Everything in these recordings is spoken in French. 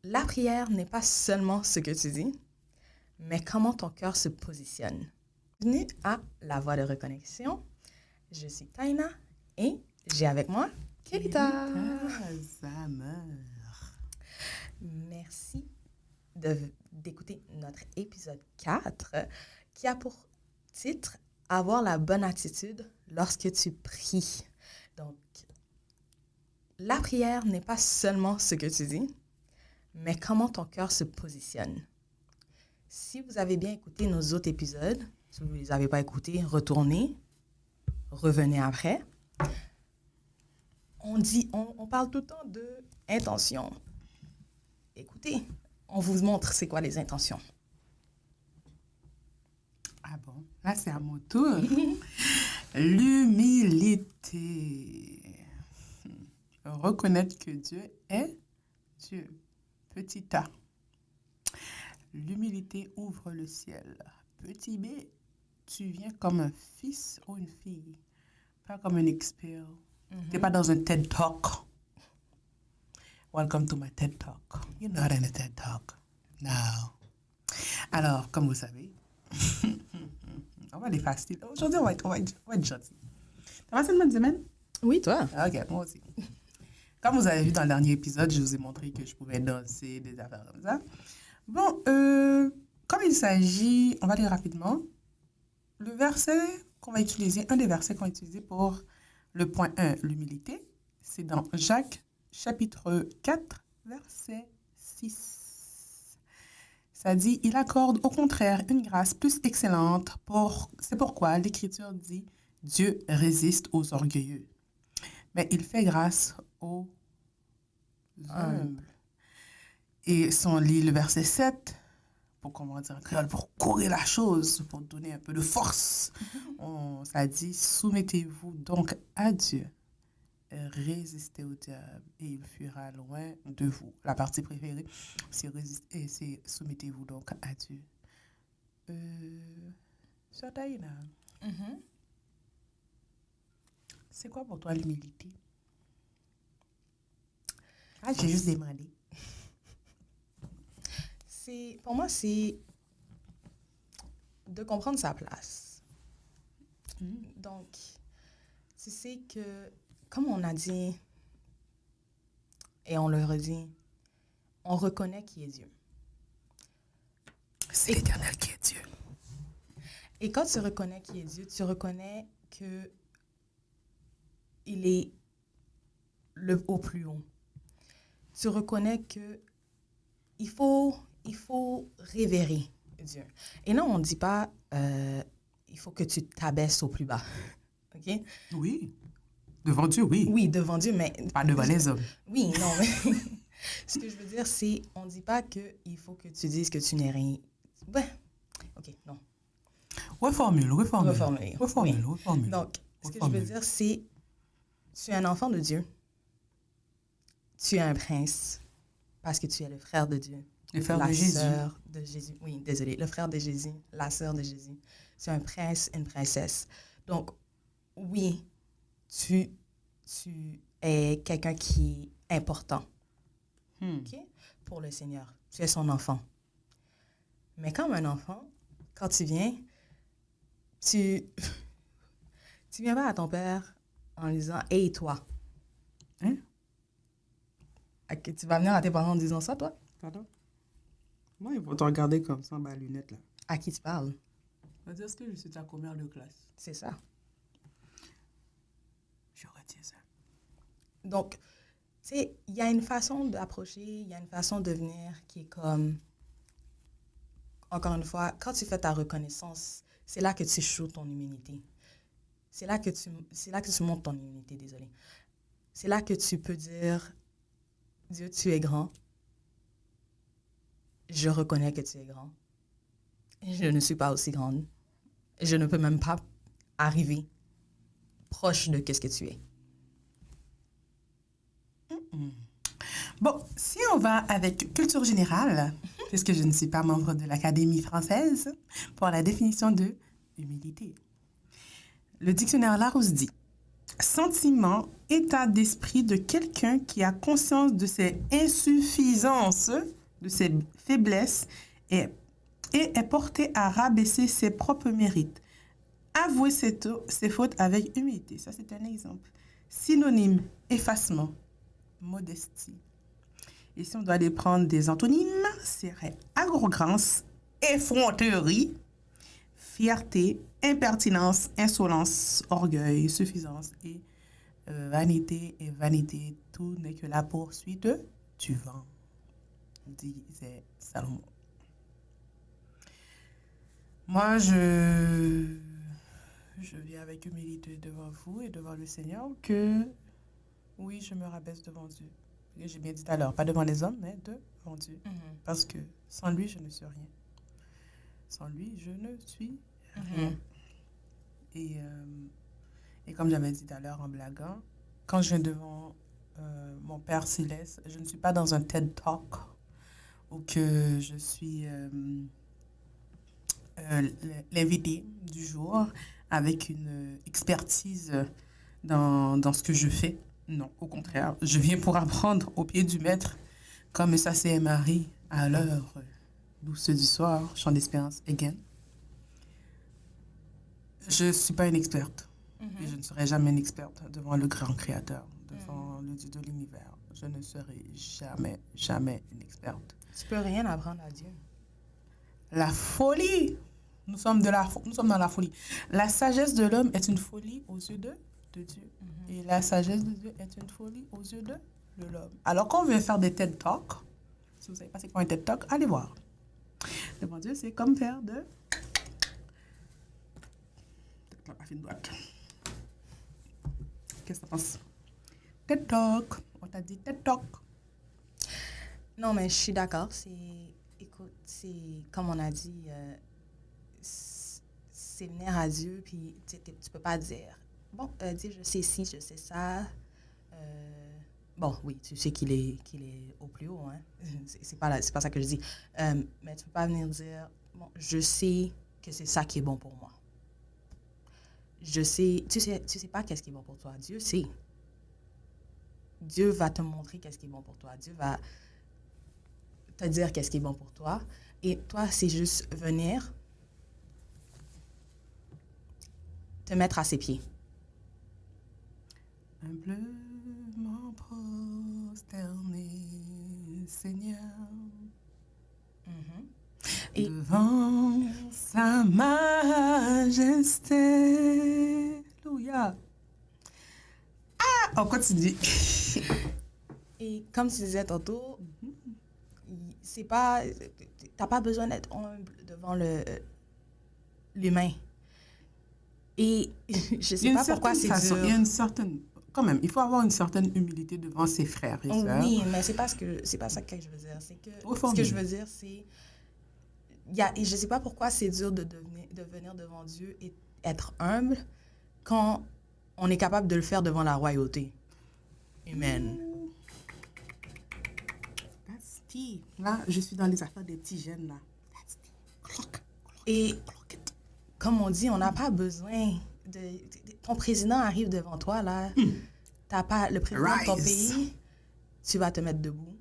La prière n'est pas seulement ce que tu dis, mais comment ton cœur se positionne. Bienvenue à La Voix de Reconnexion. Je suis Taina et j'ai avec moi Kelita. Merci d'écouter notre épisode 4 qui a pour titre « Avoir la bonne attitude lorsque tu pries ». Donc, la prière n'est pas seulement ce que tu dis, mais comment ton cœur se positionne. Si vous avez bien écouté nos autres épisodes, si vous ne les avez pas écoutés, retournez, revenez après. On parle tout le temps de intention. Écoutez, on vous montre c'est quoi les intentions. Ah bon? Là, c'est à mon tour. L'humilité. Reconnaître que Dieu est Dieu. Petit A. L'humilité ouvre le ciel. Petit B. Tu viens comme un fils ou une fille, pas comme un expert. T'es pas dans un TED Talk. Welcome to my TED Talk. You're not in a TED Talk. No. Alors, comme vous savez, on va les faciles. Aujourd'hui, on va être gentil. T'as passé une bonne semaine? Oui, toi. Ok, moi aussi. Comme vous avez vu dans le dernier épisode, je vous ai montré que je pouvais danser, des affaires comme ça. Bon, comme il s'agit, on va lire rapidement, un des versets qu'on va utiliser pour le point 1, l'humilité, c'est dans Jacques, chapitre 4, verset 6. Ça dit, il accorde au contraire une grâce plus excellente. C'est pourquoi l'Écriture dit, Dieu résiste aux orgueilleux, mais il fait grâce aux humbles. Et si on lit le verset 7, pour courir la chose, pour donner un peu de force, ça dit, soumettez-vous donc à Dieu, résistez au diable et il fuira loin de vous. La partie préférée, c'est soumettez-vous donc à Dieu. Sœur Taïna, c'est quoi pour toi l'humilité? Ah, j'ai juste demandé. Pour moi, c'est de comprendre sa place. Donc, tu sais que, comme on a dit, et on le redit, on reconnaît qui est Dieu. C'est l'Éternel qui est Dieu. Et quand tu reconnais qui est Dieu, tu reconnais que il est au plus haut. Tu reconnais que il faut révérer Dieu. Et non, on ne dit pas il faut que tu t'abaisses au plus bas. OK? Oui. Devant Dieu, oui. Oui, devant Dieu, mais... Pas devant les hommes. Oui, non, mais... Ce que je veux dire, c'est... On ne dit pas qu'il faut que tu dises que tu n'es rien... Ouais. OK, non. Reformule. Oui. Reformule. Donc, ce que je veux dire, c'est... Tu es un enfant de Dieu. Tu es un prince parce que tu es le frère de Dieu. Le frère de Jésus. La sœur de Jésus. Oui, désolé. Le frère de Jésus, la sœur de Jésus. Tu es un prince, une princesse. Donc, oui, tu es quelqu'un qui est important okay, pour le Seigneur. Tu es son enfant. Mais comme un enfant, quand tu viens, tu viens pas à ton père en disant « Hey, toi! » Okay, tu vas venir à tes parents en disant ça, toi? Pardon? Moi, ils vont te regarder comme ça, ma lunette, là. À qui tu parles? On va dire, est-ce que je suis ta commère de classe? C'est ça. Je retiens ça. Donc, tu sais, il y a une façon d'approcher, il y a une façon de venir qui est comme... Encore une fois, quand tu fais ta reconnaissance, c'est là que tu shoots ton immunité. C'est là que tu montes ton immunité, désolé. C'est là que tu peux dire, Dieu, tu es grand. Je reconnais que tu es grand. Je ne suis pas aussi grande. Je ne peux même pas arriver proche de ce que tu es. Bon, si on va avec culture générale, puisque je ne suis pas membre de l'Académie française, pour la définition de humilité. Le dictionnaire Larousse dit sentiment, état d'esprit de quelqu'un qui a conscience de ses insuffisances, de ses faiblesses et est porté à rabaisser ses propres mérites. Avouer ses fautes avec humilité. Ça, c'est un exemple. Synonyme, effacement, modestie. Et si on doit aller prendre des antonymes, serait arrogance, effronterie, fierté, impertinence, insolence, orgueil, suffisance et vanité. Et vanité, tout n'est que la poursuite du vent, disait Salomon. Moi, je viens avec humilité devant vous et devant le Seigneur que, oui, je me rabaisse devant Dieu. J'ai bien dit tout à l'heure, pas devant les hommes, mais devant Dieu. Parce que sans lui, je ne suis rien. Sans lui, je ne suis rien. Et comme j'avais dit tout à l'heure en blaguant, quand je viens devant mon Père Céleste, je ne suis pas dans un TED Talk ou que je suis l'invité du jour avec une expertise dans ce que je fais. Non, au contraire, je viens pour apprendre au pied du maître, comme ça c'est Marie à l'heure douce du soir, chant d'espérance, again. Je ne suis pas une experte. Et je ne serai jamais une experte devant le grand créateur, devant le Dieu de l'univers. Je ne serai jamais une experte. Tu peux rien apprendre à Dieu. La folie. Nous sommes dans la folie. La sagesse de l'homme est une folie aux yeux de Dieu. Et la sagesse de Dieu est une folie aux yeux de l'homme. Alors, quand on veut faire des TED Talks, si vous ne savez pas c'est quoi un TED Talk, allez voir. Devant Dieu, c'est comme faire de... la fine droite. Qu'est-ce que tu penses? TED Talk. On t'a dit TED Talk. Non, mais je suis d'accord. Écoute, c'est comme on a dit, c'est venir à Dieu, puis tu peux pas dire, bon, dis, je sais ci, je sais ça. Bon, oui, tu sais qu'il est au plus haut, hein. C'est pas ça que je dis. Mais tu peux pas venir dire, bon, je sais que c'est ça qui est bon pour moi. Tu sais pas qu'est-ce qui est bon pour toi. Dieu sait. Dieu va te montrer qu'est-ce qui est bon pour toi. Dieu va te dire qu'est-ce qui est bon pour toi. Et toi, c'est juste venir te mettre à ses pieds. Humblement prosterné, Seigneur, Et devant sa majesté. Alléluia. Ah, on continue. Et comme tu disais tantôt, t'as pas besoin d'être humble devant l'humain. Et je sais pas pourquoi c'est dur. Il y a une certaine... Quand même, il faut avoir une certaine humilité devant ses frères et sœurs. Oui, mais c'est pas ça que je veux dire. C'est que ce que je veux dire, c'est... et je sais pas pourquoi c'est dur de venir devant Dieu et être humble quand on est capable de le faire devant la royauté humaine. That's tea. Là, je suis dans les affaires des petits jeunes, là. That's tea. Clock. Et comme on dit, on n'a pas besoin ton président arrive devant toi, là. T'as pas le président de ton pays, tu vas te mettre debout.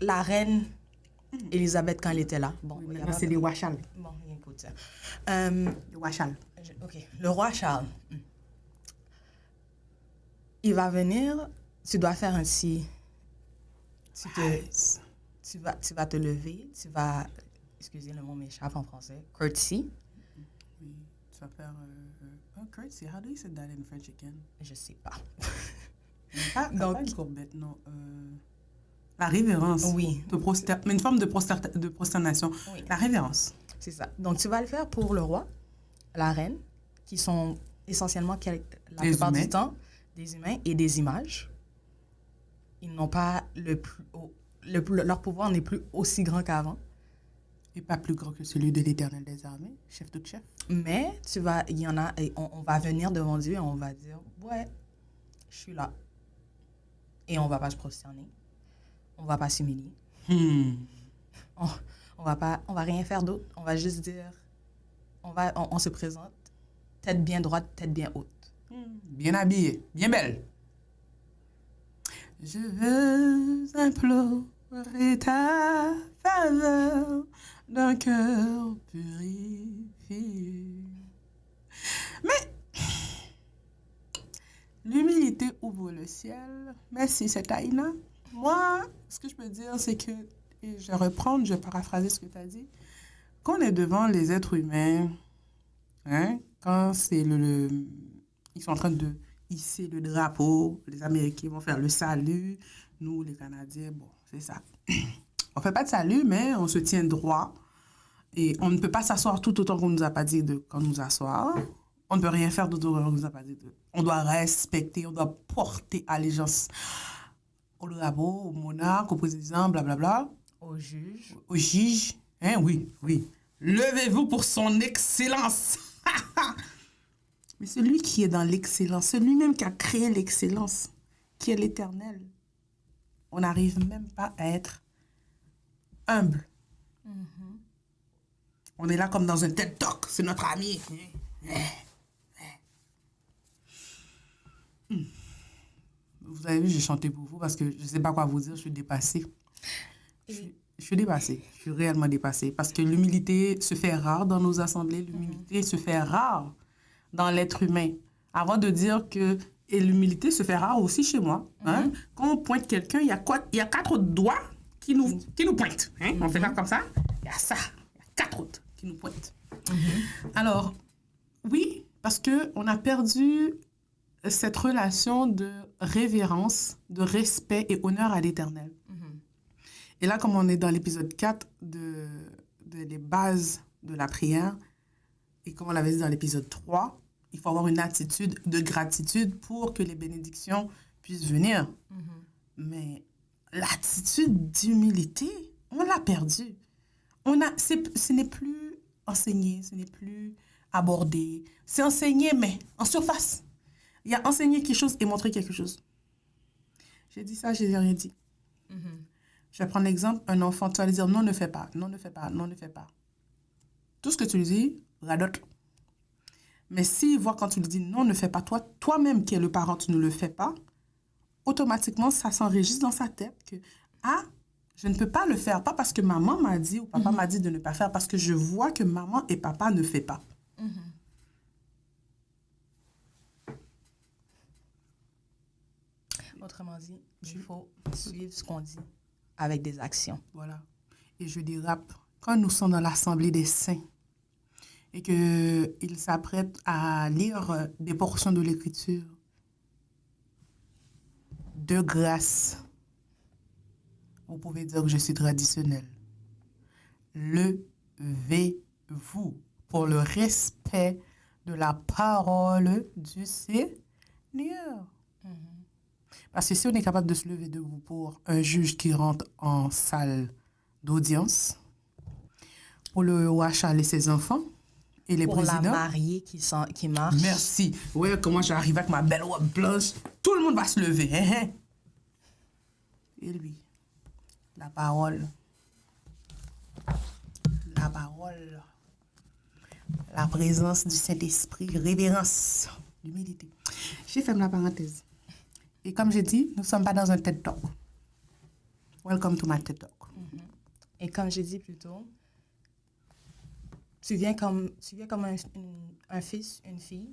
La reine Elisabeth, quand elle était là. Bon, oui, c'est les rois Charles. Bon, écoute ça. Le roi Charles. OK. Le roi Charles. Il va venir, tu dois faire ainsi. Tu vas te lever, tu vas... Excusez, le mot m'échappe en français. Courtesy. Oui, tu vas faire... courtesy, how do you say that in French again? Je sais pas. Donc, pas une courbette, non. La révérence. Oui. Mais une forme de prosternation. Oui. La révérence. C'est ça. Donc, tu vas le faire pour le roi, la reine, qui sont essentiellement, la plupart du temps, des humains et des images. Ils n'ont pas leur pouvoir n'est plus aussi grand qu'avant. Et pas plus grand que celui de l'Éternel des armées, chef de chef. Mais il y en a, et on va venir devant Dieu et on va dire, ouais, je suis là. Et on va pas se prosterner. On va pas s'humilier. On va rien faire d'autre. On va juste dire, on se présente tête bien droite, tête bien haute. Bien habillée, bien belle. Je veux implorer ta faveur d'un cœur purifié. Mais l'humilité ouvre le ciel. Merci, c'est Taïna. Moi, ce que je peux dire, c'est que, et je vais reprendre, je vais paraphraser ce que tu as dit, quand on est devant les êtres humains, hein, quand c'est ils sont en train de hisser le drapeau, les Américains vont faire le salut, nous, les Canadiens, bon, c'est ça. On ne fait pas de salut, mais on se tient droit. Et on ne peut pas s'asseoir tout autant qu'on ne nous a pas dit de quand nous asseoir. On ne peut rien faire d'autre qu'on ne nous a pas dit de. On doit respecter, on doit porter allégeance au drapeau, au monarque, au président, blablabla. Au juge. Au juge. Hein, oui, oui. Levez-vous pour son excellence. Mais celui qui est dans l'excellence, celui-même qui a créé l'excellence, qui est l'éternel, on n'arrive même pas à être humble. Mm-hmm. On est là comme dans un TED Talk, c'est notre ami. Vous avez vu, j'ai chanté pour vous parce que je ne sais pas quoi vous dire, je suis dépassée. Je suis dépassée, je suis réellement dépassée parce que l'humilité se fait rare dans nos assemblées, l'humilité se fait rare dans l'être humain. Avant de dire que et l'humilité se fait rare aussi chez moi. Hein? Quand on pointe quelqu'un, il y a 4 doigts qui nous pointent. Hein? On fait ça comme ça, il y a ça, il y a 4 autres qui nous pointent. Alors, oui, parce qu'on a perdu cette relation de révérence, de respect et honneur à l'Éternel. Et là, comme on est dans l'épisode 4 des bases de la prière, et comme on l'avait dit dans l'épisode 3, il faut avoir une attitude de gratitude pour que les bénédictions puissent venir. Mais l'attitude d'humilité, on l'a perdue. Ce n'est plus enseigné, ce n'est plus abordé. C'est enseigné, mais en surface. Il y a enseigné quelque chose et montré quelque chose. J'ai dit ça, je n'ai rien dit. Je vais prendre l'exemple, un enfant, tu vas lui dire non, ne fais pas, non, ne fais pas, non, ne fais pas. Tout ce que tu lui dis, radote. Mais s'il voit quand tu lui dis non, ne fais pas, toi-même qui es le parent, tu ne le fais pas, automatiquement, ça s'enregistre dans sa tête que, je ne peux pas le faire, pas parce que maman m'a dit ou papa m'a dit de ne pas faire, parce que je vois que maman et papa ne font pas. Autrement dit, il faut suivre ce qu'on dit avec des actions. Voilà. Et je dirais, quand nous sommes dans l'Assemblée des saints et qu'ils s'apprêtent à lire des portions de l'Écriture, de grâce, vous pouvez dire que je suis traditionnelle. Levez-vous pour le respect de la parole du Seigneur. Parce que si on est capable de se lever debout pour un juge qui rentre en salle d'audience, pour le roi Charles et ses enfants, et les présidents... Pour la mariée qui marche. Merci. Ouais, comment j'arrive avec ma belle robe blanche. Tout le monde va se lever. Hein? Et lui, la parole, la présence du Saint-Esprit, révérence, l'humilité. J'ai fermé la parenthèse. Et comme j'ai dit, nous ne sommes pas dans un TED Talk. Welcome to my TED Talk. Et comme j'ai dit plus tôt, tu viens comme un fils, une fille,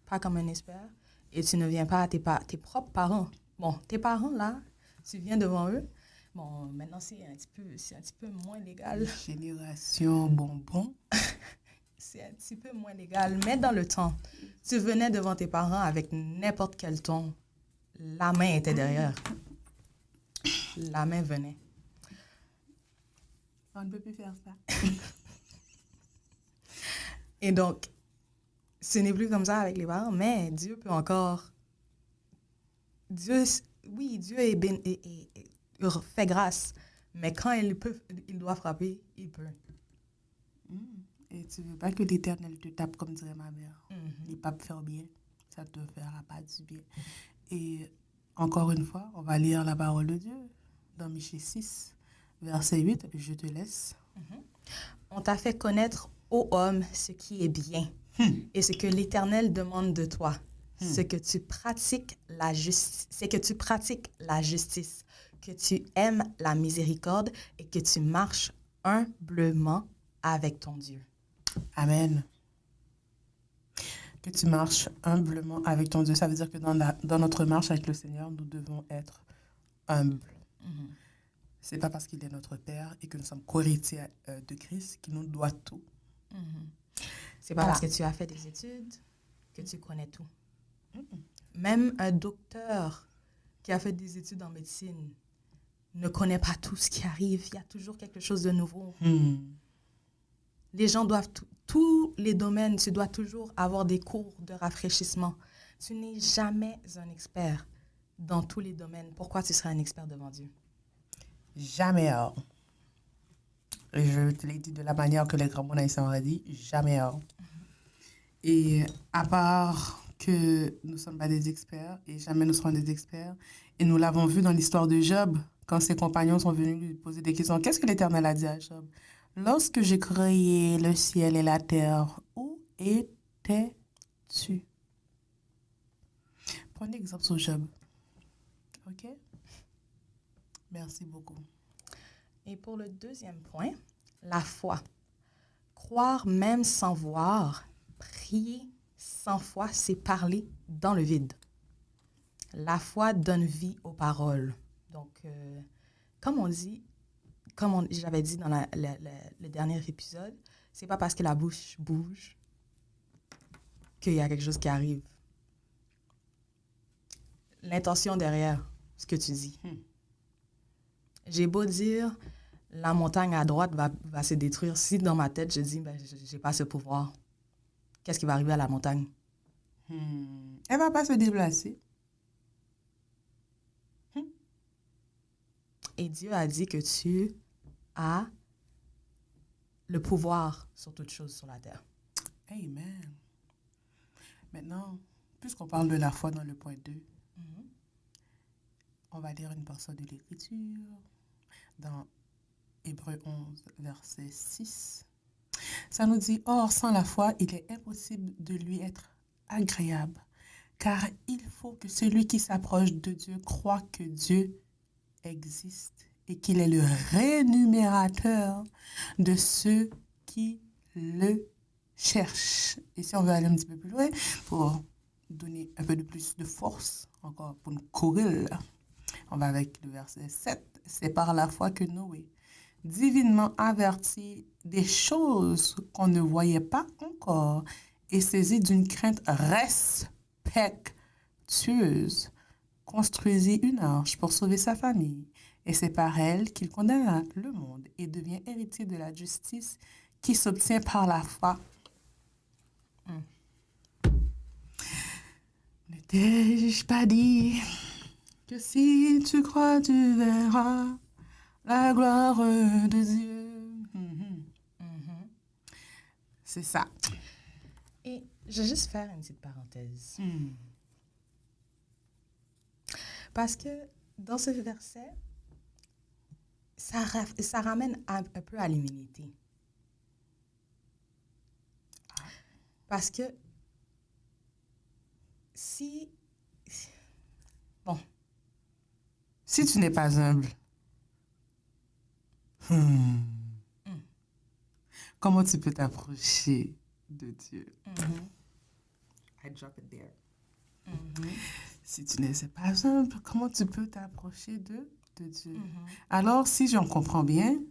pas comme un expert, et tu ne viens pas à tes propres parents. Bon, tes parents, là, tu viens devant eux. Bon, maintenant, c'est un petit peu moins légal. Génération bonbon. C'est un petit peu moins légal, mais dans le temps, tu venais devant tes parents avec n'importe quel ton. La main était derrière. La main venait. On ne peut plus faire ça. Et donc, ce n'est plus comme ça avec les parents, mais Dieu peut encore... Dieu fait grâce, mais quand il doit frapper, il peut. Et tu ne veux pas que l'Éternel te tape, comme dirait ma mère. Il ne peut pas faire bien. Ça ne te fera pas du bien. Et encore une fois, on va lire la parole de Dieu dans Michée 6, verset 8. Je te laisse. On t'a fait connaître, ô homme, ce qui est bien. Et ce que l'Éternel demande de toi, c'est que tu pratiques la justice, que tu aimes la miséricorde et que tu marches humblement avec ton Dieu. Amen. Que tu marches humblement avec ton Dieu. Ça veut dire que dans notre marche avec le Seigneur, nous devons être humbles. C'est pas parce qu'il est notre Père et que nous sommes co-héritiers de Christ qu'il nous doit tout. C'est pas parce que tu as fait des études que tu connais tout. Même un docteur qui a fait des études en médecine ne connaît pas tout ce qui arrive. Il y a toujours quelque chose de nouveau. Les gens doivent, tous les domaines, tu dois toujours avoir des cours de rafraîchissement. Tu n'es jamais un expert dans tous les domaines. Pourquoi tu serais un expert devant Dieu? Jamais hors. Et je te l'ai dit de la manière que les grands mots haïtiens auraient dit, jamais hors. Et à part que nous ne sommes pas des experts et jamais nous serons des experts, et nous l'avons vu dans l'histoire de Job, quand ses compagnons sont venus lui poser des questions. Qu'est-ce que l'Éternel a dit à Job? Lorsque j'ai créé le ciel et la terre, où étais-tu? Prenez exemple sur Job. OK? Merci beaucoup. Et pour le deuxième point, la foi. Croire même sans voir, prier sans foi, c'est parler dans le vide. La foi donne vie aux paroles. Donc, comme on dit, j'avais dit dans le dernier épisode, c'est pas parce que la bouche bouge qu'il y a quelque chose qui arrive. L'intention derrière ce que tu dis. J'ai beau dire, la montagne à droite va se détruire. Si dans ma tête, je dis, ben, je n'ai pas ce pouvoir, qu'est-ce qui va arriver à la montagne? Elle va pas se déplacer. Et Dieu a dit que tu as le pouvoir sur toute chose sur la terre. Amen. Maintenant, puisqu'on parle de la foi dans le point 2, on va lire une portion de l'Écriture dans Hébreux 11, verset 6. Ça nous dit, « Or, sans la foi, il est impossible de lui être agréable, car il faut que celui qui s'approche de Dieu croit que Dieu existe et qu'il est le rémunérateur de ceux qui le cherchent. » Et si on veut aller un petit peu plus loin, pour donner un peu de plus de force, encore pour nous courir, on va avec le verset 7. « C'est par la foi que Noé, divinement averti des choses qu'on ne voyait pas encore et saisi d'une crainte respectueuse, construisit une arche pour sauver sa famille. Et c'est par elle qu'il condamna le monde et devient héritier de la justice qui s'obtient par la foi. » Ne t'ai-je pas dit que si tu crois, tu verras la gloire de Dieu? C'est ça. Et je vais juste faire une petite parenthèse. Parce que dans ce verset, ça ramène un peu à l'humilité. Parce que si tu n'es pas humble, comment tu peux t'approcher de Dieu? I drop it there. Si tu n'es pas humble, comment tu peux t'approcher de Dieu? Alors, si j'en comprends bien,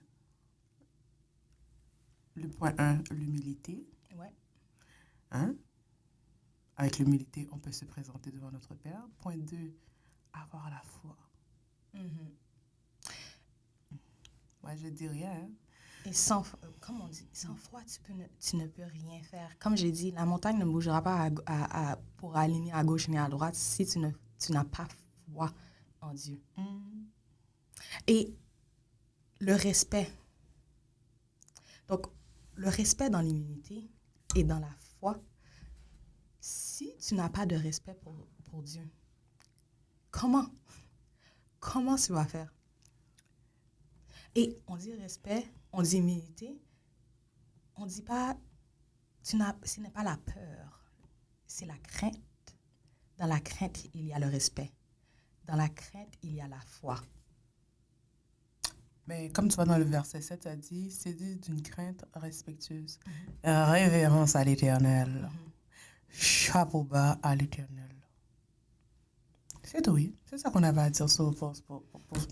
le point 1, l'humilité. Ouais. Hein? Avec l'humilité, on peut se présenter devant notre Père. Point 2, avoir la foi. Moi, je dis rien. Hein? Et comme on dit, sans foi, tu ne peux rien faire. Comme j'ai dit, la montagne ne bougera pas pour aligner à gauche ni à droite si tu n'as pas foi en Dieu. Et le respect. Donc, le respect dans l'humilité et dans la foi, si tu n'as pas de respect pour Dieu, comment tu vas faire? Et on dit respect, on dit humilité, on ne dit pas ce n'est pas la peur, c'est la crainte. Dans la crainte, il y a le respect. Dans la crainte, il y a la foi. Mais comme tu vois dans le verset 7, ça dit, c'est dit d'une crainte respectueuse. Révérence à l'Éternel. Chapeau bas à l'Éternel. C'est tout, oui. C'est ça qu'on avait à dire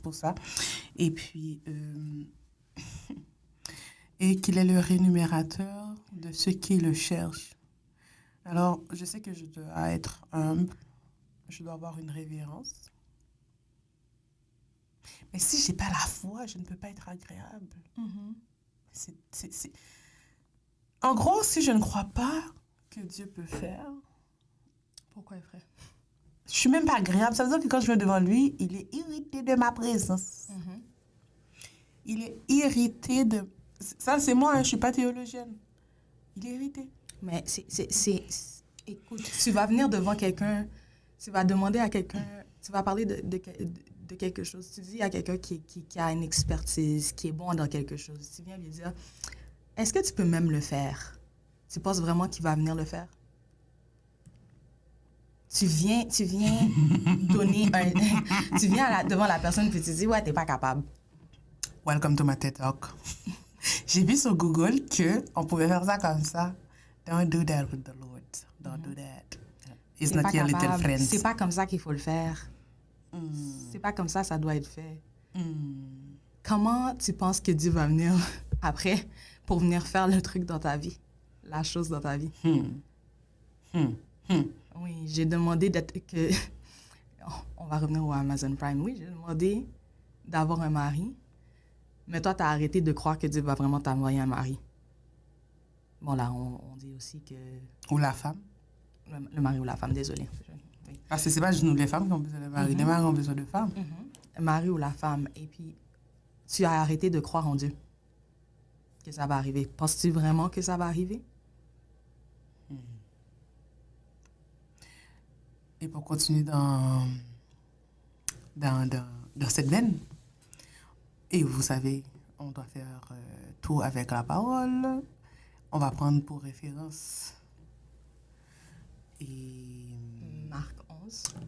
pour ça. Et puis, et qu'il est le rémunérateur de ceux qui le cherchent. Alors, je sais que je dois être humble. Je dois avoir une révérence. Mais si je n'ai pas la foi, je ne peux pas être agréable. En gros, si je ne crois pas que Dieu peut faire, Pourquoi il ferait? je ne suis même pas agréable. Ça veut dire que quand je viens devant lui, il est irrité de ma présence. Il est irrité de... Ça, c'est moi, hein, je ne suis pas théologienne. Il est irrité. Mais écoute, tu vas venir devant quelqu'un, tu vas demander à quelqu'un, tu vas parler de quelque chose. Tu dis à quelqu'un qui a une expertise, qui est bon dans quelque chose. Tu viens lui dire, est-ce que tu peux même le faire? Tu penses vraiment qu'il va venir le faire? Tu viens donner un... tu viens devant la personne et tu dis, ouais, t'es pas capable. Welcome to my TED Talk. J'ai vu sur Google qu'on pouvait faire ça comme ça. Don't do that with the Lord. Don't do that. It's not your little friend. C'est pas comme ça qu'il faut le faire. C'est pas comme ça doit être fait. Comment tu penses que Dieu va venir après pour venir faire le truc dans ta vie, la chose dans ta vie? Oui, j'ai demandé que... On va revenir au Amazon Prime. Oui, j'ai demandé d'avoir un mari, mais toi, tu as arrêté de croire que Dieu va vraiment t'envoyer un mari. Bon, là, on dit aussi que... Ou la femme. Le mari ou la femme, désolé. Oui. Parce que c'est pas juste nous les femmes qui ont besoin de mari. Les maris ont besoin de femmes. Le mari ou la femme. Et puis, tu as arrêté de croire en Dieu. Que ça va arriver. Penses-tu vraiment que ça va arriver? Et pour continuer dans cette veine, et vous savez, on doit faire tout avec la parole. On va prendre pour référence et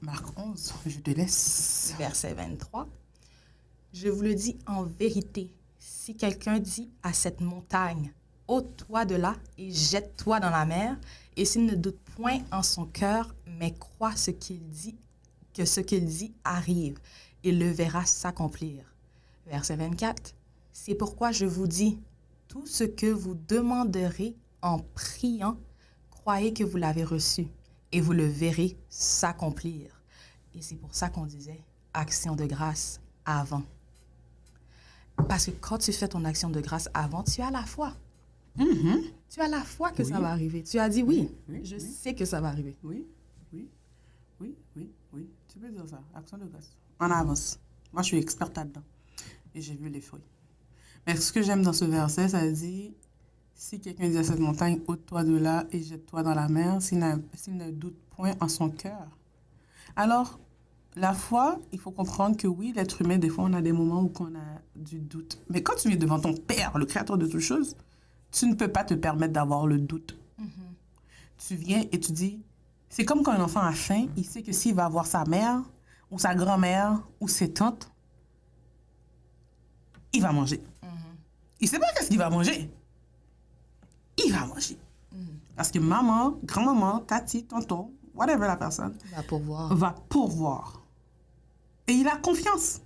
Marc 11, je te laisse. Verset 23. Je vous le dis en vérité, si quelqu'un dit à cette montagne, ôte-toi de là et jette-toi dans la mer, et s'il ne doute point en son cœur, mais croit que ce qu'il dit arrive, il le verra s'accomplir. Verset 24. C'est pourquoi je vous dis, tout ce que vous demanderez en priant, croyez que vous l'avez reçu, et vous le verrez s'accomplir. Et c'est pour ça qu'on disait action de grâce avant. Parce que quand tu fais ton action de grâce avant, tu as la foi. Tu as la foi que ça va arriver. Tu as dit oui, je sais que ça va arriver. Oui. Tu peux dire ça, action de grâce. En avance. Moi, je suis experte là-dedans. Et j'ai vu les fruits. Mais ce que j'aime dans ce verset, ça dit, si quelqu'un dit à cette montagne, ôte-toi de là et jette-toi dans la mer, s'il ne doute point en son cœur. Alors, la foi, il faut comprendre que oui, l'être humain, des fois, on a des moments où on a du doute. Mais quand tu es devant ton Père, le Créateur de toutes choses, tu ne peux pas te permettre d'avoir le doute. Tu viens et tu dis, c'est comme quand un enfant a faim, il sait que s'il va voir sa mère, ou sa grand-mère, ou ses tantes, il va manger. Il ne sait pas qu'est-ce qu'il va manger. Il va manger. Parce que maman, grand-maman, tati, tonton, whatever la personne, va pourvoir. Et il a confiance.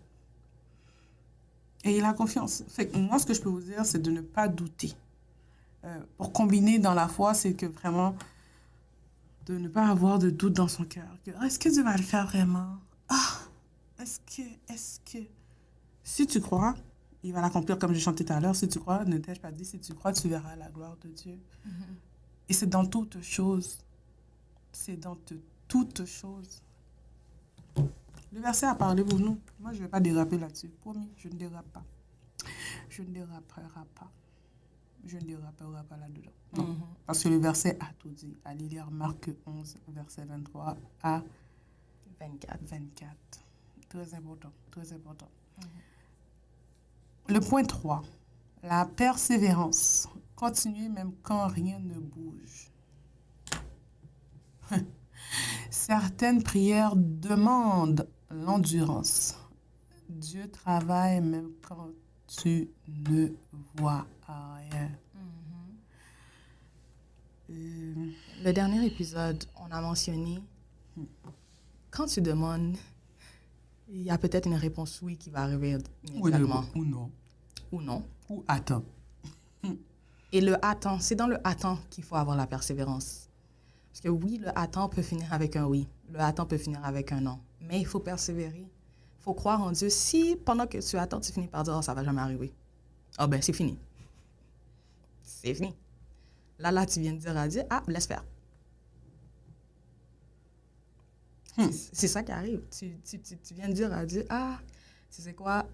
Fait que moi, ce que je peux vous dire, c'est de ne pas douter. Pour combiner dans la foi, c'est que vraiment, de ne pas avoir de doute dans son cœur. Est-ce que Dieu va le faire vraiment? Est-ce que... Si tu crois, il va l'accomplir comme j'ai chanté tout à l'heure. Si tu crois, ne t'ai-je pas dit, si tu crois, tu verras la gloire de Dieu. Et c'est dans toutes choses. Le verset a parlé pour nous. Moi, je ne vais pas déraper là-dessus. Promis, je ne dérape pas. Je ne déraperai pas. Je ne déraperai pas là-dedans. Non. Parce que le verset a tout dit. Allez lire Marc 11, verset 23 à 24. Très important. Le point 3, la persévérance. continuer même quand rien ne bouge. Certaines prières demandent l'endurance. Dieu travaille même quand tu ne vois rien. Le dernier épisode, on a mentionné, quand tu demandes, il y a peut-être une réponse oui qui va arriver immédiatement. Ou non. Ou non. Ou attends. Et le attends, c'est dans le attends qu'il faut avoir la persévérance. Parce que oui, le attends peut finir avec un oui. Le attends peut finir avec un non. Mais il faut persévérer. Il faut croire en Dieu. Si pendant que tu attends, tu finis par dire, oh, ça va jamais arriver. Ah ben, c'est fini. C'est fini. Là, tu viens de dire à Dieu, ah, laisse faire. C'est ça qui arrive. Tu viens de dire à Dieu, ah, tu sais quoi,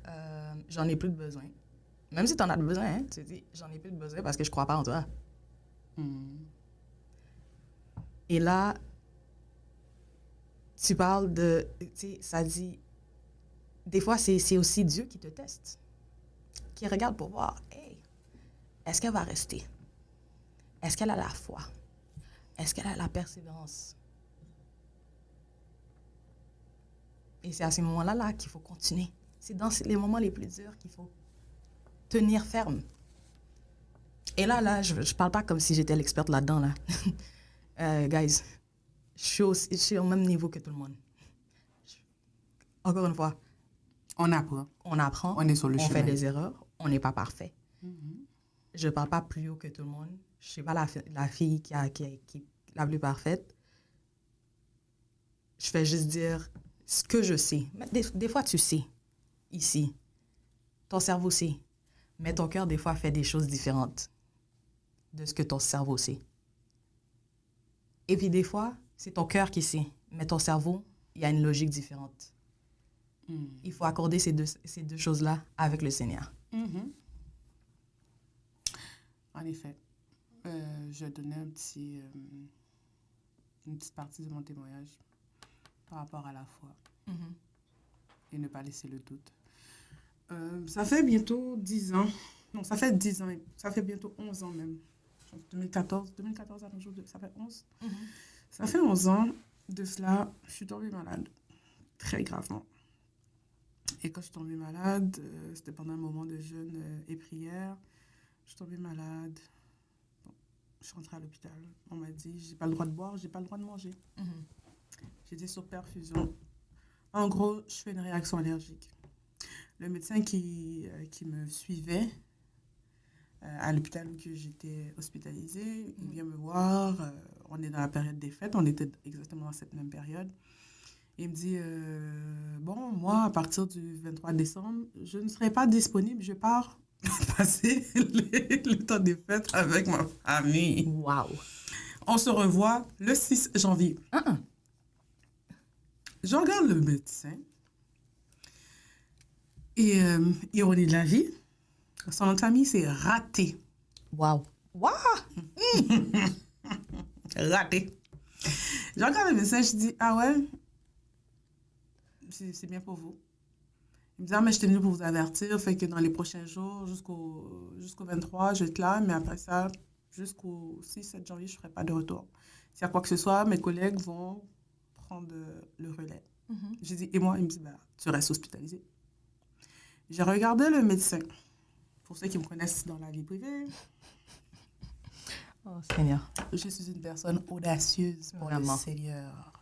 j'en ai plus de besoin. Même si tu en as de besoin, hein, tu dis, j'en ai plus de besoin parce que je crois pas en toi. Et là, tu parles de, tu sais, ça dit, des fois, c'est aussi Dieu qui te teste, qui regarde pour voir, hey, est-ce qu'elle va rester? Est-ce qu'elle a la foi? Est-ce qu'elle a la persévérance? Et c'est à ces moments-là qu'il faut continuer. C'est dans les moments les plus durs qu'il faut tenir ferme. Et là, je parle pas comme si j'étais l'experte là-dedans, là. Guys, je suis au même niveau que tout le monde. Encore une fois, on apprend. On est sur le chemin. On fait des erreurs. On n'est pas parfait. Je parle pas plus haut que tout le monde. Je suis pas la fille qui est la plus parfaite. Je fais juste dire ce que je sais. Des fois, tu sais, ici. Ton cerveau sait. Mais ton cœur, des fois, fait des choses différentes de ce que ton cerveau sait. Et puis, des fois, c'est ton cœur qui sait. Mais ton cerveau, il y a une logique différente. Il faut accorder ces deux choses-là avec le Seigneur. En effet. Je vais donner une petite partie de mon témoignage par rapport à la foi. Et ne pas laisser le doute. Ça fait bientôt 10 ans. Non, ça fait 10 ans. Ça fait bientôt 11 ans même. 2014 à nos jours, ça fait 11. Ça fait 11 ans de cela, je suis tombée malade. Très gravement. Et quand je suis tombée malade, c'était pendant un moment de jeûne et prière. Je suis tombée malade. Bon, je suis rentrée à l'hôpital. On m'a dit, j'ai pas le droit de boire, j'ai pas le droit de manger. J'étais sur perfusion. En gros, je fais une réaction allergique. Le médecin qui me suivait à l'hôpital où j'étais hospitalisée, il vient me voir. On est dans la période des fêtes. On était exactement dans cette même période. Il me dit, bon, moi, à partir du 23 décembre, je ne serai pas disponible. Je pars passer le temps des fêtes avec ma famille. Wow. On se revoit le 6 janvier. Je regarde le médecin. Et ironie de la vie, son nom de famille, c'est Raté. Wow. Wow! Raté. Je regarde le médecin, je dis, ah ouais, c'est bien pour vous. Il me dit, ah, mais je t'ai venu pour vous avertir, fait que dans les prochains jours, jusqu'au 23, je vais être là, mais après ça, jusqu'au 6-7 janvier, je ne ferai pas de retour. S'il y a quoi que ce soit, mes collègues vont prendre le relais. J'ai dit, et moi? Il me dit, bah, tu restes hospitalisé. J'ai regardé le médecin. Pour ceux qui me connaissent dans la vie privée, oh Seigneur, je suis une personne audacieuse pour le Seigneur.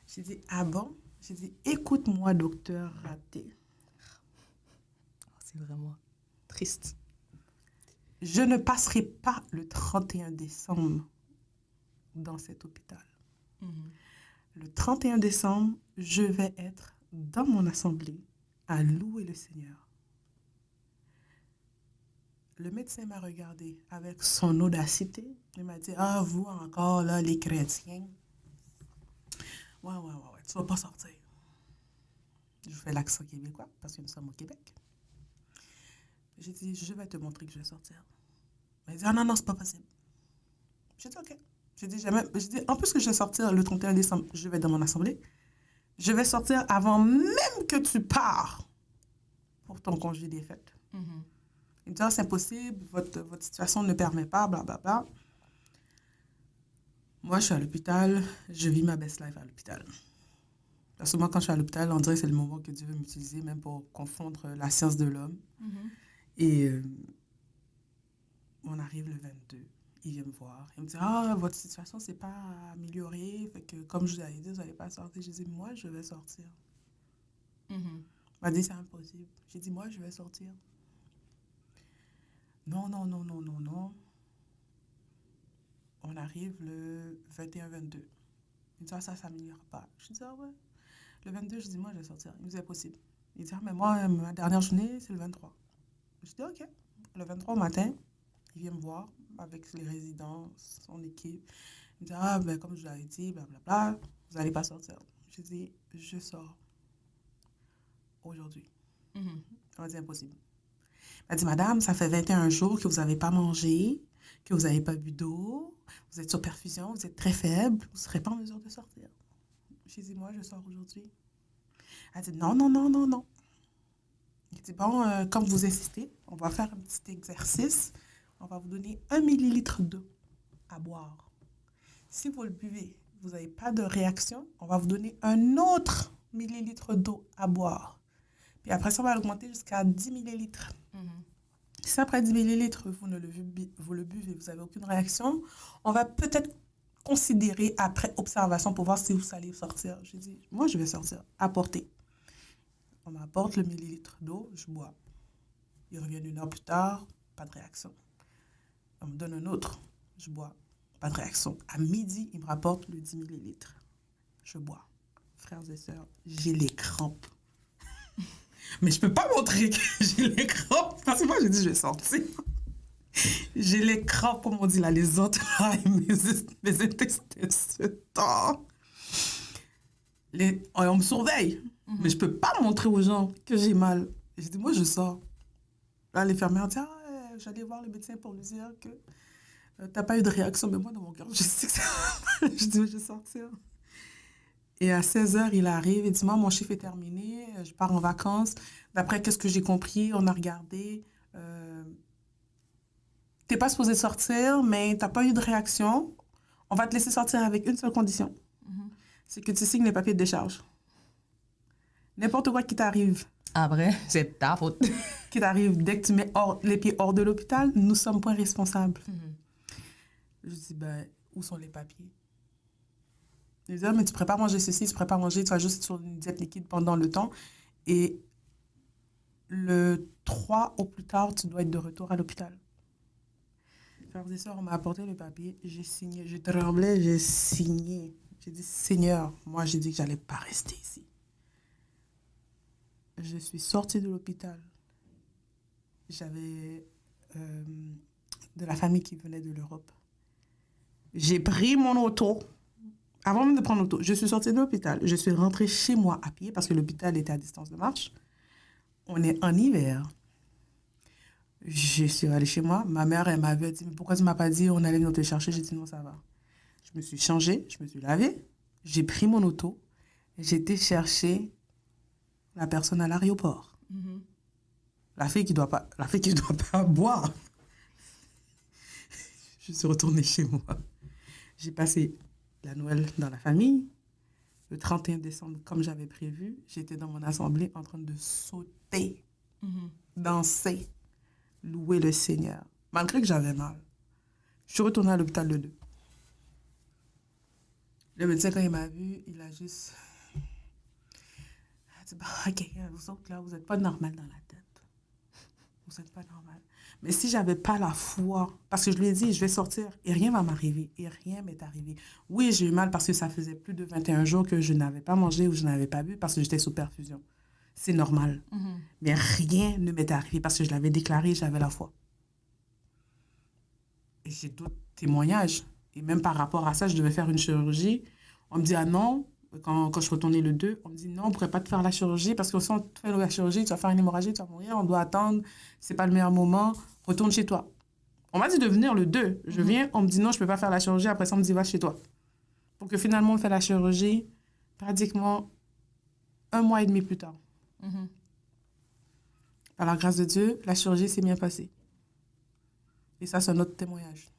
J'ai dit, ah bon? J'ai dit, écoute-moi, docteur Raté. C'est vraiment triste. Je ne passerai pas le 31 décembre dans cet hôpital. Le 31 décembre, je vais être dans mon assemblée à louer le Seigneur. Le médecin m'a regardé avec son audacité. Il m'a dit, ah, vous encore, là, les chrétiens. Ouais, tu vas pas sortir. Je fais l'accent québécois parce que nous sommes au Québec. J'ai dit, je vais te montrer que je vais sortir. Il m'a dit, ah non, c'est pas possible. J'ai dit, ok. J'ai dit, en plus que je vais sortir le 31 décembre, je vais dans mon assemblée. Je vais sortir avant même que tu pars pour ton congé des fêtes. Il me dit, ah, c'est impossible, votre situation ne permet pas, blablabla. Moi, je suis à l'hôpital, je vis ma best life à l'hôpital. Parce que moi, quand je suis à l'hôpital, on dirait que c'est le moment que Dieu veut m'utiliser, même pour confondre la science de l'homme. Et on arrive le 22. Il vient me voir. Il me dit, ah, votre situation s'est pas améliorée. Fait que, comme je vous avais dit, vous n'allez pas sortir. Je dis, moi, je vais sortir. Il m'a dit, c'est impossible. J'ai dit, moi, je vais sortir. Non, non, non, non, non, non. On arrive le 21-22. Il me dit, ah, ça ne s'améliore pas. Je dis, ah ouais. Le 22, je dis, moi, je vais sortir. Il me dit, c'est possible. Il dit, ah, mais moi, ma dernière journée, c'est le 23. Je dis, ok. Le 23 au matin, il vient me voir avec les résidents, son équipe. Il me dit, ah, ben, comme je l'avais dit, blablabla, vous n'allez pas sortir. Je dis, je sors aujourd'hui. Il m'a dit, impossible. Il m'a dit, madame, ça fait 21 jours que vous n'avez pas mangé, que vous n'avez pas bu d'eau, vous êtes sur perfusion, vous êtes très faible, vous ne serez pas en mesure de sortir. J'ai dit, moi, je sors aujourd'hui. Elle dit, non, non, non, non, non. Il dit, bon, comme vous insistez, on va faire un petit exercice. On va vous donner 1 millilitre d'eau à boire. Si vous le buvez, vous n'avez pas de réaction, on va vous donner un autre millilitre d'eau à boire. Puis après ça, on va l'augmenter jusqu'à 10 millilitres. Si après 10 millilitres, vous le buvez, vous n'avez aucune réaction, on va peut-être considérer après observation pour voir si vous allez sortir. Je dis, moi, je vais sortir. Apporter. On m'apporte le millilitre d'eau, je bois. Il revient 1 heure plus tard, pas de réaction. On me donne un autre, je bois. Pas de réaction. À midi, il me rapporte le 10 millilitres. Je bois. Frères et sœurs, j'ai les crampes. Mais je peux pas montrer que j'ai les crampes. Parce que moi, j'ai dit, je vais sortir. J'ai les crampes, comme on dit là, les entrailles, mes intestins se tordent. On me surveille. Mais je peux pas montrer aux gens que j'ai mal. J'ai dit, moi, je sors. Là, l'infirmière dit, ah, j'allais voir le médecin pour lui dire que t'as pas eu de réaction. Mais moi, dans mon cœur, je sais que ça va. Je dis, je vais sortir. Et à 16h, il arrive. Il dit, moi, mon chiffre est terminé. Je pars en vacances. D'après qu'est-ce que j'ai compris, on a regardé. T'es pas supposé sortir, mais t'as pas eu de réaction. On va te laisser sortir avec une seule condition. C'est que tu signes les papiers de décharge. N'importe quoi qui t'arrive. Après, c'est ta faute. Qui t'arrive dès que tu mets les pieds hors de l'hôpital, nous sommes point responsables. Je dis, ben, où sont les papiers? Il dit, ah, mais tu ne pourrais pas manger ceci, tu ne pourrais pas manger, tu vas juste être sur une diète liquide pendant le temps. Et le 3 au plus tard, tu dois être de retour à l'hôpital. Frères et sœurs, on m'a apporté le papier, j'ai signé, je tremblais, j'ai signé. J'ai dit, Seigneur, moi j'ai dit que je n'allais pas rester ici. Je suis sortie de l'hôpital. J'avais de la famille qui venait de l'Europe. J'ai pris mon auto. Avant même de prendre l'auto, je suis sortie de l'hôpital. Je suis rentrée chez moi à pied parce que l'hôpital était à distance de marche. On est en hiver. Je suis allée chez moi. Ma mère, elle m'avait dit, mais pourquoi tu ne m'as pas dit on allait venir te chercher? J'ai dit non, ça va. Je me suis changée, je me suis lavée. J'ai pris mon auto. J'ai été chercher la personne à l'aéroport. La fille qui doit pas boire. Je suis retournée chez moi. J'ai passé la Noël dans la famille. Le 31 décembre, comme j'avais prévu, j'étais dans mon assemblée en train de sauter, danser, louer le Seigneur, malgré que j'avais mal. Je suis retournée à l'hôpital le 2. Le médecin, quand il m'a vu, il a juste... Il a dit, bah, ok, vous autres, là, vous n'êtes pas normal dans la tête. Vous n'êtes pas normal. Mais si je n'avais pas la foi, parce que je lui ai dit, je vais sortir et rien ne va m'arriver. Et rien m'est arrivé. Oui, j'ai eu mal parce que ça faisait plus de 21 jours que je n'avais pas mangé ou je n'avais pas bu parce que j'étais sous perfusion. C'est normal. Mais rien ne m'est arrivé parce que je l'avais déclaré, j'avais la foi. Et j'ai d'autres témoignages. Et même par rapport à ça, je devais faire une chirurgie. On me dit, ah non, quand je retournais le 2, on me dit, non, on ne pourrait pas te faire la chirurgie parce que si on te fait la chirurgie, tu vas faire une hémorragie, tu vas mourir, on doit attendre, c'est pas le meilleur moment, retourne chez toi. On m'a dit de venir le 2. Je viens, on me dit, non, je ne peux pas faire la chirurgie, après ça, on me dit, va chez toi. Pour que finalement, on fait la chirurgie pratiquement 1 mois et demi plus tard. Par la grâce de Dieu, la chirurgie s'est bien passée. Et ça, c'est notre témoignage.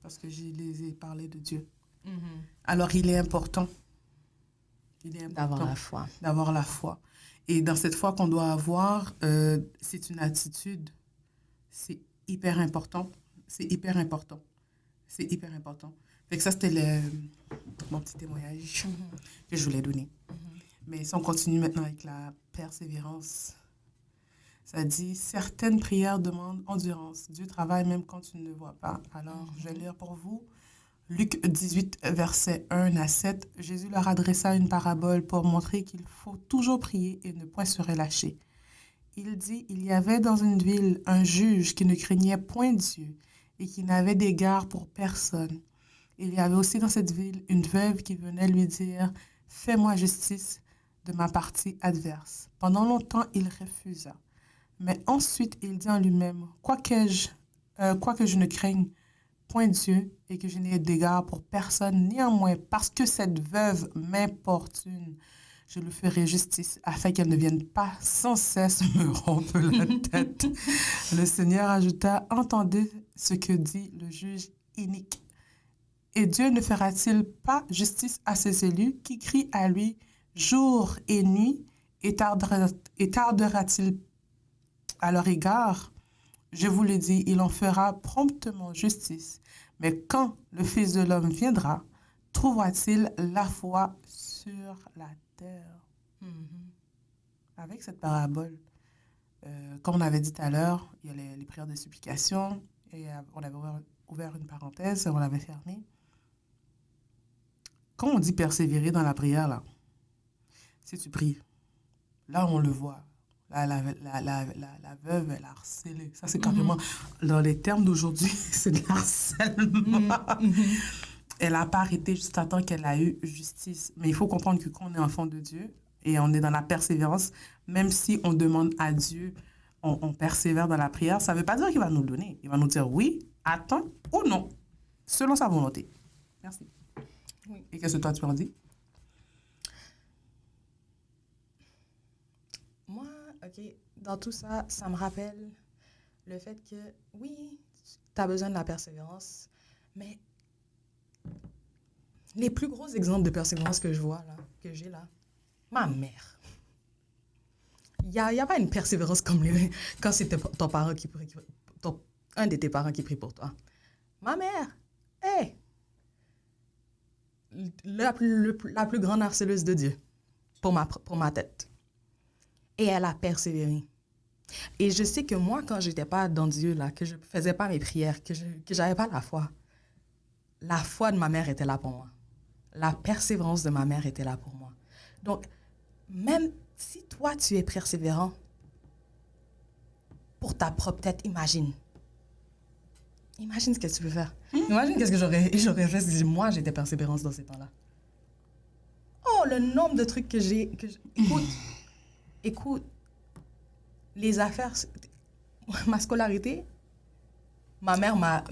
Parce que je les ai parlé de Dieu. Alors, il est important. D'avoir la foi. D'avoir la foi. Et dans cette foi qu'on doit avoir, c'est une attitude. C'est hyper important. C'est hyper important. C'est hyper important. Fait que ça, c'était mon petit témoignage que je voulais donner. Mais si on continue maintenant avec la persévérance, ça dit, certaines prières demandent endurance. Dieu travaille même quand tu ne le vois pas. Alors, je vais lire pour vous. Luc 18, versets 1 à 7. Jésus leur adressa une parabole pour montrer qu'il faut toujours prier et ne point se relâcher. Il dit, il y avait dans une ville un juge qui ne craignait point Dieu et qui n'avait d'égard pour personne. Il y avait aussi dans cette ville une veuve qui venait lui dire, « Fais-moi justice de ma partie adverse. » Pendant longtemps, il refusa. Mais ensuite, il dit en lui-même, « Quoique je ne craigne point Dieu et que je n'ai d'égard pour personne, néanmoins, parce que cette veuve m'importune, je lui ferai justice afin qu'elle ne vienne pas sans cesse me rompre la tête. » Le Seigneur ajouta, « Entendez ce que dit le juge inique. Et Dieu ne fera-t-il pas justice à ses élus qui crient à lui jour et nuit et tardera-t-il à leur égard? Je vous le dis, il en fera promptement justice. Mais quand le Fils de l'homme viendra, trouvera-t-il la foi sur la terre? Avec cette parabole, comme on avait dit tout à l'heure, il y a les prières de supplication, et on avait ouvert une parenthèse, on l'avait fermée. Quand on dit persévérer dans la prière, là, si tu pries, là on le voit. La veuve, elle a harcelé. Ça, c'est carrément, dans les termes d'aujourd'hui, c'est de harcèlement. Elle n'a pas arrêté juste à temps qu'elle a eu justice. Mais il faut comprendre que quand on est enfant de Dieu et on est dans la persévérance, même si on demande à Dieu, on persévère dans la prière, ça ne veut pas dire qu'il va nous le donner. Il va nous dire oui, attends ou non, selon sa volonté. Merci. Oui. Et qu'est-ce que toi, tu en dis? Moi, OK, dans tout ça, ça me rappelle le fait que, oui, tu as besoin de la persévérance, mais les plus gros exemples de persévérance que je vois, là, que j'ai là, ma mère. Il y a pas une persévérance comme quand c'était ton parent qui prie, un de tes parents qui prie pour toi. Ma mère, hé! La plus grande harceleuse de Dieu pour ma tête. Et elle a persévéré. Et je sais que moi, quand je n'étais pas dans Dieu, là, que je ne faisais pas mes prières, que je n'avais pas la foi de ma mère était là pour moi. La persévérance de ma mère était là pour moi. Donc, même si toi, tu es persévérant, pour ta propre tête, imagine ce que tu peux faire. Imagine qu'est-ce que j'aurais fait si moi, j'étais persévérante dans ces temps-là. Oh, le nombre de trucs que j'ai... Écoute, les affaires, ma scolarité, ma mère m'a...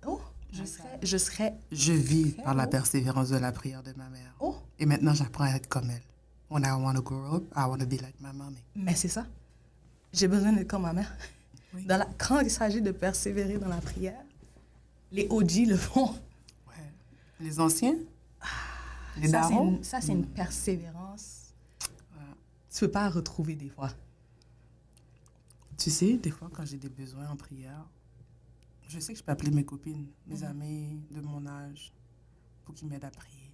Oh, Je vis par la persévérance de la prière de ma mère. Oh. Et maintenant, j'apprends à être comme elle. When I want to grow up, I want to be like my mommy. Mais c'est ça. J'ai besoin d'être comme ma mère. Oui. Quand il s'agit de persévérer dans la prière, les OG le font. Ouais. Les anciens, les darons. Ça, c'est une persévérance. Tu ne peux pas retrouver des fois. Tu sais, des fois, quand j'ai des besoins en prière, je sais que je peux appeler mes copines, mes amis de mon âge, pour qu'ils m'aident à prier.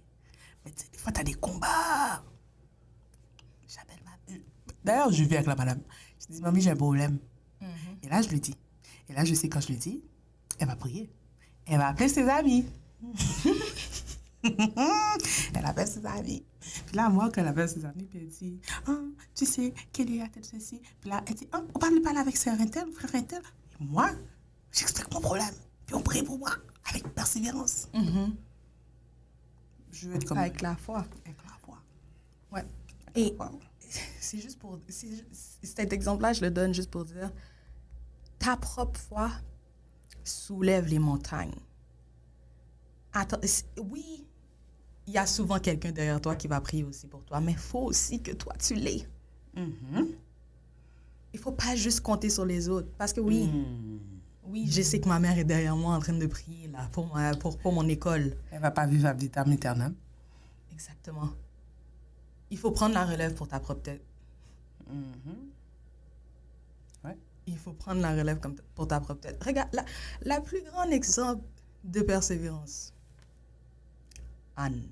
Mais tu sais, des fois, tu as des combats. J'appelle ma... D'ailleurs, je vis avec la madame. Je dis, mamie, j'ai un problème. Et là, je lui dis. Et là, je sais quand je lui dis, elle va prier. Elle va appeler ses amis. Elle appelle ses amis. Puis là, moi, quand elle appelle ses amis, puis elle dit, tu sais, Kelly a fait ceci. Puis là, elle dit, on parle avec sœur Intel, frère Intel. Et moi, j'explique mon problème. Puis on prie pour moi, avec persévérance. Je veux être comme avec la foi. Avec la foi. Ouais. Et c'est juste pour... cet exemple-là, je le donne juste pour dire, ta propre foi soulève les montagnes. Attends, oui, il y a souvent quelqu'un derrière toi qui va prier aussi pour toi, mais il faut aussi que toi, tu l'aies. faut pas juste compter sur les autres. Parce que oui, je sais que ma mère est derrière moi en train de prier là, pour mon école. Elle va pas vivre à vitam aeternam. Exactement. Il faut prendre la relève pour ta propre tête. Ouais. Il faut prendre la relève pour ta propre tête. Regarde, la plus grande exemple de persévérance. Anne.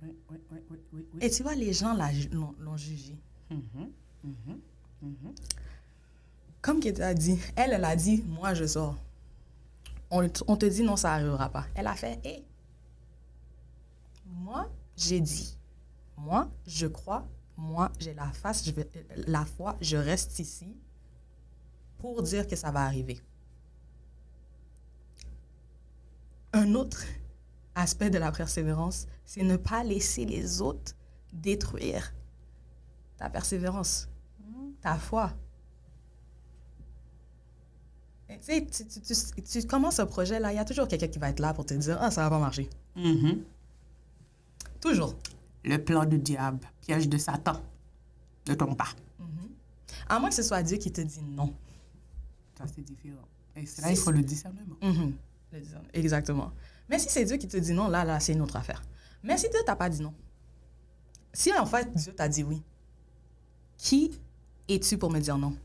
Oui. Et tu vois, les gens l'ont jugée. Comme qu'elle t'a dit, elle a dit, moi je sors. On te dit non, ça n'arrivera pas. Elle a fait, hé, moi j'ai dit, moi je crois, moi j'ai la foi, je reste ici pour dire que ça va arriver. Un autre aspect de la persévérance, c'est ne pas laisser les autres détruire ta persévérance, ta foi. Et tu sais, tu commences un projet, là, il y a toujours quelqu'un qui va être là pour te dire « Ah, ça va pas marcher. Toujours. Le plan du diable, piège de Satan, ne tombe pas. À moins que ce soit Dieu qui te dit non. Ça, c'est différent. Et c'est là il faut le discernement. Exactement. Mais si c'est Dieu qui te dit non, là, c'est une autre affaire. Mais si Dieu t'a pas dit non, si en fait Dieu t'a dit oui, qui es-tu pour me dire non?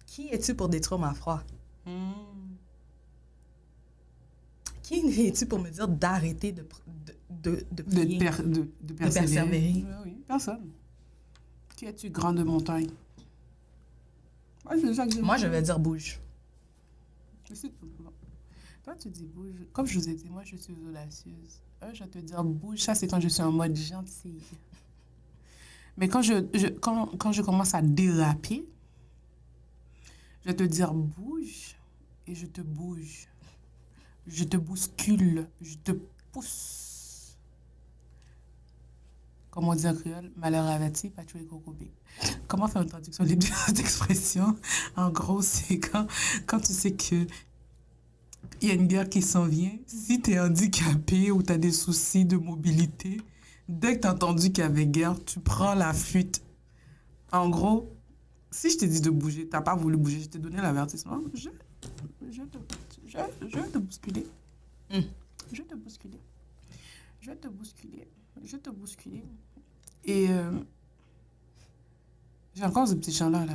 Qui es-tu pour détruire ma foi? Qui es-tu pour me dire d'arrêter de prier, de persévérer? Oui, personne. Qui es-tu, grande montagne? Moi, je vais dire bouge. Toi, tu dis bouge. Comme je vous ai dit, moi, je suis audacieuse. Je vais te dire bouge. Ça, c'est quand je suis en mode gentille. Mais quand je commence à déraper, je vais te dire bouge et je te bouge. Je te bouscule. Je te pousse. Comme on dit en créole, malheur averti, pas tuer cocobé. Comment faire une traduction libre de cette expression? En gros, c'est quand tu sais que il y a une guerre qui s'en vient. Si tu es handicapé ou tu as des soucis de mobilité, dès que tu as entendu qu'il y avait guerre, tu prends la fuite. En gros, si je t'ai dit de bouger, tu n'as pas voulu bouger, je t'ai donné l'avertissement, je vais te bousculer. Je vais te bousculer. Je vais te bousculer. Je vais te bousculer. Et j'ai encore ce petit chant-là,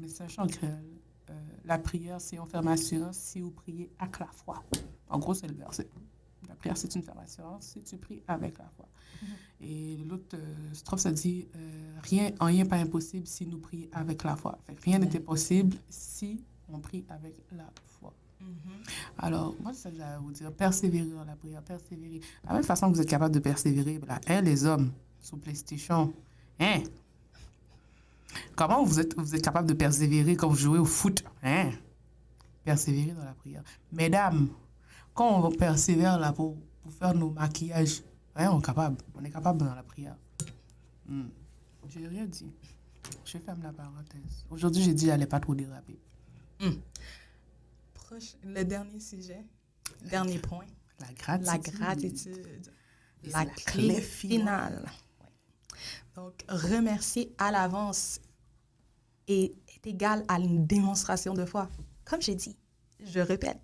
mais c'est un chant créole. La prière, c'est on ferme assurance si vous priez avec la foi. En gros, c'est le verset. La prière, c'est une ferme assurance si tu pries avec la foi. Et l'autre strophe, ça dit rien pas impossible si nous prions avec la foi. Fait que rien n'était possible si on prie avec la foi. Alors, moi, c'est ça que j'allais vous dire. Persévérer dans la prière, persévérer. De la même façon que vous êtes capable de persévérer, là, les hommes, sur PlayStation, comment vous êtes capable de persévérer quand vous jouez au foot? Persévérer dans la prière. Mesdames, quand on persévère là pour faire nos maquillages, on est capable dans la prière. J'ai rien dit. Je ferme la parenthèse. Aujourd'hui, j'ai dit que j'allais pas trop déraper. Le dernier sujet, dernier point. La gratitude. La gratitude. La clé finale. Ouais. Donc, remercier à l'avance est égal à une démonstration de foi. Comme j'ai dit, je répète,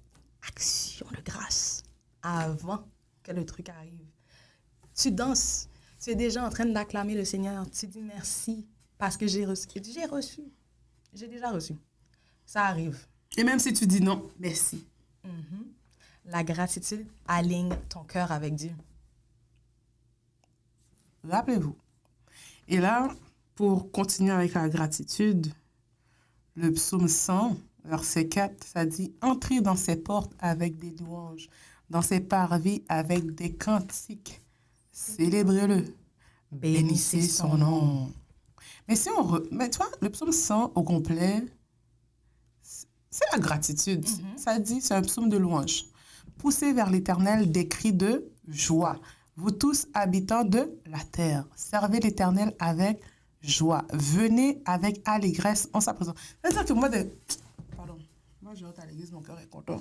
action de grâce avant que le truc arrive. Tu danses, tu es déjà en train d'acclamer le Seigneur. Tu dis merci parce que j'ai reçu. J'ai déjà reçu. Ça arrive. Et même si tu dis non, merci. La gratitude aligne ton cœur avec Dieu. Rappelez-vous. Et là, pour continuer avec la gratitude, le psaume 100, verset 4, ça dit « Entrez dans ses portes avec des louanges, dans ses parvis avec des cantiques. Célébrez-le. Bénissez son nom. » Mais tu vois, le psaume 100 au complet, c'est la gratitude. Ça dit, c'est un psaume de louange. Poussez vers l'Éternel des cris de joie. Vous tous habitants de la terre, servez l'Éternel avec joie. Venez avec allégresse en sa présence. C'est-à-dire que moi, je rentre à l'église, mon cœur est content.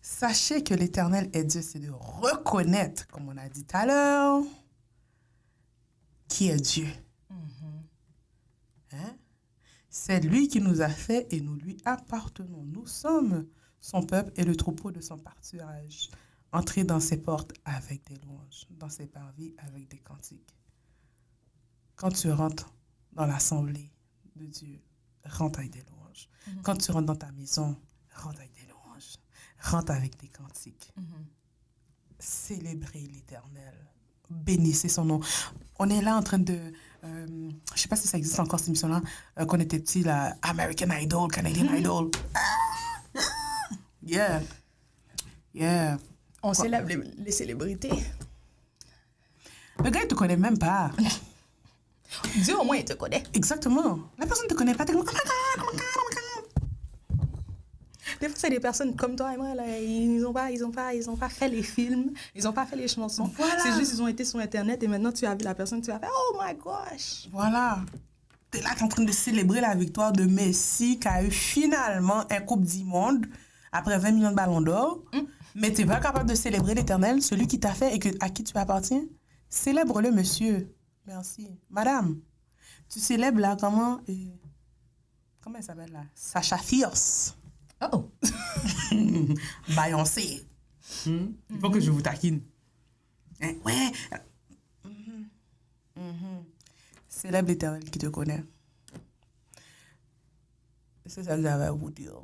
Sachez que l'Éternel est Dieu, c'est de reconnaître, comme on a dit tout à l'heure, qui est Dieu. Mhm. Hein? C'est lui qui nous a fait et nous lui appartenons. Nous sommes son peuple et le troupeau de son pâturage. Entrez dans ses portes avec des louanges, dans ses parvis avec des cantiques. Quand tu rentres dans l'assemblée de Dieu, rentre avec des louanges. Mhm. Quand tu rentres dans ta maison, rentre avec des louanges. Rentre avec des cantiques. Mhm. Célébrez l'Éternel. Bénissez son nom. On est là en train de... je ne sais pas si ça existe encore, cette émission-là, quand on était petit, là, American Idol, Canadian Idol. Yeah. Yeah. On célèbre les célébrités. Le gars, il ne te connaît même pas. Dieu, au moins, il te connaît. Exactement. La personne ne te connaît pas. T'es comme, oh my God, oh my God, oh my God. Des fois, c'est des personnes comme toi et moi, là, ils ont pas fait les films, ils n'ont pas fait les chansons. Voilà. C'est juste, ils ont été sur Internet et maintenant, tu as vu la personne, tu as fait « Oh my gosh! Voilà. T'es là, t'es en train de célébrer la victoire de Messi qui a eu finalement un Coupe du Monde après 20 millions de ballons d'or. Mais t'es pas capable de célébrer l'Éternel, celui qui t'a fait et à qui tu appartiens. Célèbre-le, monsieur. Merci. Madame, tu célèbres là, comment elle s'appelle là? Sacha Fierce. Oh! Beyoncé. Il faut que je vous taquine. Hein? Ouais. Célèbre l'Éternel qui te connaît. C'est ça que j'avais à vous dire.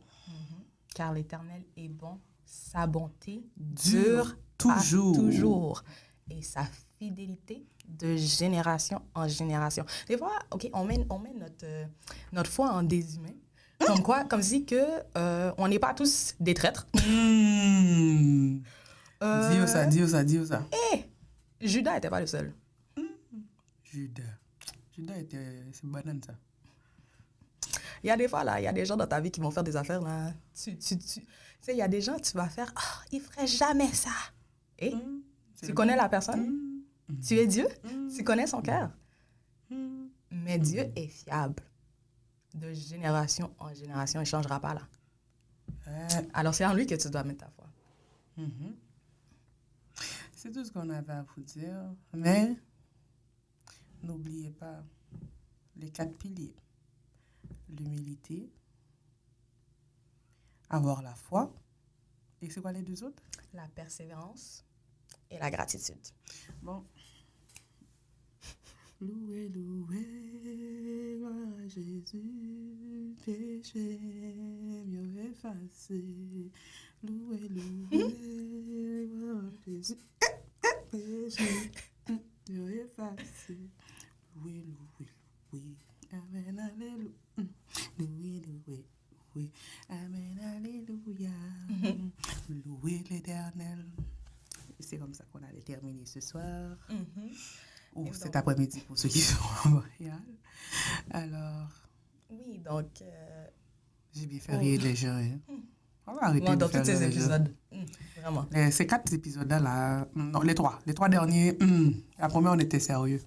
Car l'Éternel est bon, sa bonté Dure dure toujours. à toujours. Et sa fidélité de génération en génération. Des fois, OK, on met notre foi en des humains. Comme quoi, comme si que on n'est pas tous des traîtres. Dis ça. Judas n'était pas le seul. Judas était... C'est banane, ça. Il y a des fois, là, il y a des gens dans ta vie qui vont faire des affaires, là. Tu sais, il y a des gens, tu vas faire, oh, il ne ferait jamais ça. Et tu connais la personne, tu es Dieu, tu connais son cœur. Mais Dieu est fiable. De génération en génération, il ne changera pas, là. Alors, c'est en lui que tu dois mettre ta foi. C'est tout ce qu'on avait à vous dire. Mais n'oubliez pas les 4 piliers. L'humilité, avoir la foi. Et c'est quoi les 2 autres? La persévérance et la gratitude. Bon. Louez, louez, gloire à Jésus, péché mieux effacé. Louez, louez, gloire à Jésus, péché mieux effacé. Louez, louez, louez, amen, alléluia. Louez, louez, louez, amen, alléluia. Louez l'Éternel. C'est comme ça qu'on allait terminer ce soir. Ou cet après-midi pour ceux qui sont à Montréal. Alors... Oui, donc... J'ai bien fait rire les gens. Hein. On va arrêter de dans faire tous ces rire les gens. épisodes. Vraiment. Ces 4 épisodes-là, non, les 3 derniers, la première, on était sérieux.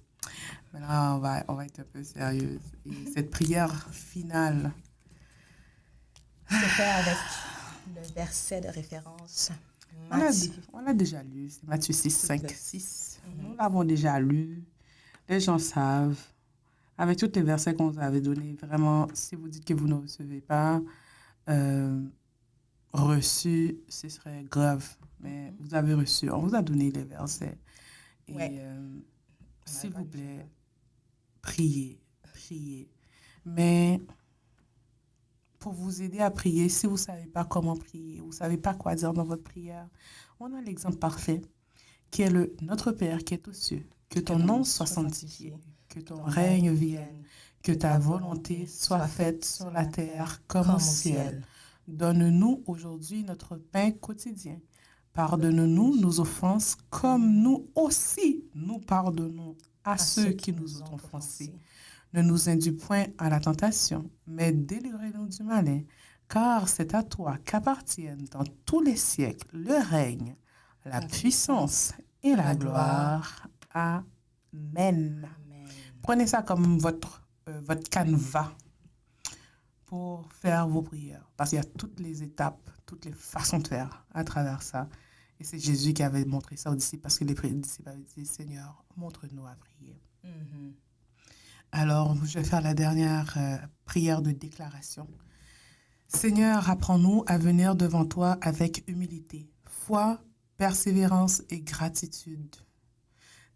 Mais là, on va être un peu sérieuse. Et cette prière finale... Se fait avec le verset de référence. On l'a déjà lu, c'est Matthieu 6, 5, 6. Nous l'avons déjà lu. Les gens savent. Avec tous les versets qu'on vous avait donnés, vraiment, si vous dites que vous ne recevez pas reçu, ce serait grave. Mais vous avez reçu. On vous a donné les versets. Et s'il vous plaît, priez. Mais pour vous aider à prier, si vous ne savez pas comment prier, vous ne savez pas quoi dire dans votre prière, on a l'exemple parfait, qui est le Notre Père qui est aux cieux. Que ton nom soit sanctifié, que ton règne vienne, que ta volonté soit faite sur la terre comme au ciel. Donne-nous aujourd'hui notre pain quotidien. Pardonne-nous nos offenses comme nous aussi nous pardonnons à ceux qui nous ont offensés. Ne nous induis point à la tentation, mais délivre-nous du malin, car c'est à toi qu'appartiennent dans tous les siècles le règne, la puissance et la gloire. Amen. Prenez ça comme votre canevas pour faire vos prières, parce qu'il y a toutes les étapes, toutes les façons de faire à travers ça. Et c'est Jésus qui avait montré ça aux disciples, parce que les disciples avaient dit, Seigneur, montre-nous à prier. Alors, je vais faire la dernière prière de déclaration. Seigneur, apprends-nous à venir devant toi avec humilité, foi, persévérance et gratitude.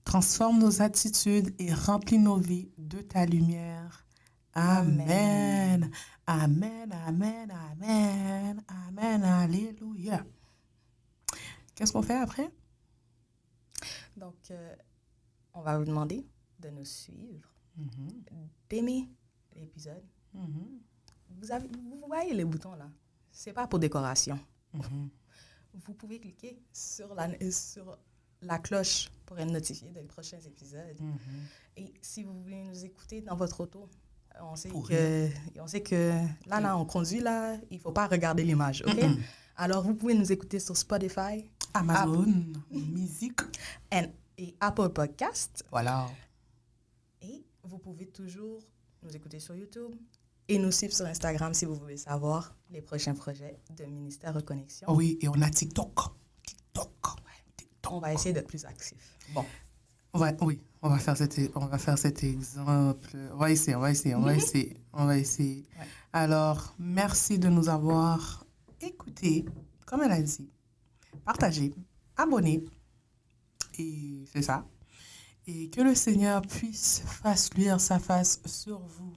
Transforme nos attitudes et remplis nos vies de ta lumière. Amen. Amen, amen, amen, amen, alléluia. Qu'est-ce qu'on fait après? Donc, on va vous demander de nous suivre, d'aimer l'épisode. Vous voyez les boutons là. C'est pas pour décoration. Vous pouvez cliquer sur la cloche pour être notifié des prochains épisodes. Et si vous voulez nous écouter dans votre auto, on sait que là, on conduit là, il faut pas regarder l'image, ok? Alors, vous pouvez nous écouter sur Spotify, Amazon Music et Apple Podcast. Voilà. Et vous pouvez toujours nous écouter sur YouTube et nous suivre sur Instagram si vous voulez savoir les prochains projets de Ministère Reconnexion. Oh oui, et on a TikTok. On va essayer d'être plus actifs. Bon. Oui, on va faire cet exemple. On va essayer. Ouais. Alors, merci de nous avoir écoutés, comme elle a dit, partagé, abonné. Et c'est ça. Et que le Seigneur fasse luire sa face sur vous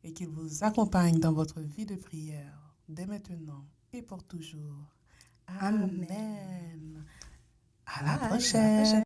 et qu'il vous accompagne dans votre vie de prière dès maintenant et pour toujours. Amen. À la prochaine.